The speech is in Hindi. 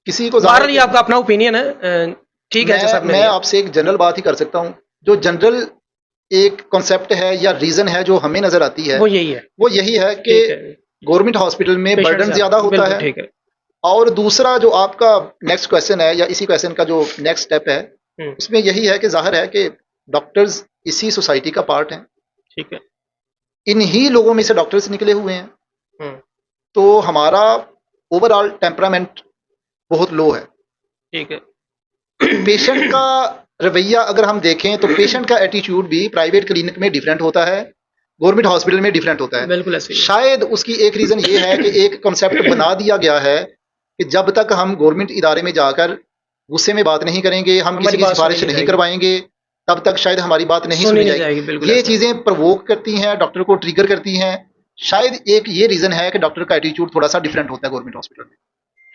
किसी को बहरहाल ये आपका अपना ओपिनियन है, ठीक है जैसा आपने मैं लिया। आपसे एक जनरल बात ही कर सकता हूँ। जो जनरल एक कॉन्सेप्ट है या रीजन है जो हमें नजर आती है, वो यही है। वो यही है कि ठीक है। गवर्नमेंट हॉस्पिटल में पेशेंट बर्डन ज्यादा होता बिल्कुल है। ठीक है। और दूसरा जो आपका नेक्स्ट क्वेश्चन है या इसी क्वेश्चन का जो नेक्स्ट स्टेप है, हम्म। उसमें यही है कि जाहिर है कि डॉक्टर्स इसी सोसाइटी का पार्ट हैं। ठीक है। इन्हीं लोगों में से डॉक्टर्स निकले हुए हैं। हम्म। तो हमारा ओवरऑल टेम्परामेंट बहुत लो है। ठीक है। पेशेंट का रवैया अगर हम देखें तो पेशेंट का एटीट्यूड भी प्राइवेट क्लिनिक में डिफरेंट होता है, गवर्नमेंट हॉस्पिटल में डिफरेंट होता है। बिल्कुल ऐसे ही है। शायद उसकी एक रीजन ये है कि एक कॉन्सेप्ट बना दिया गया है कि जब तक हम गवर्नमेंट इदारे में जाकर गुस्से में बात नहीं करेंगे, हम किसी हमारी की बात सुनी सिफारिश नहीं नहीं जाएगी। करवाएंगे, तब तक शायद हमारी बात नहीं सुनी सुनी नहीं जाएगी। जाएगी, बिल्कुल ये ऐसा। चीजें प्रवोक करती हैं, डॉक्टर को ट्रिगर करती हैं। शायद एक ये रीजन है कि डॉक्टर का एटीट्यूड थोड़ा सा डिफरेंट होता है गवर्नमेंट हॉस्पिटल में।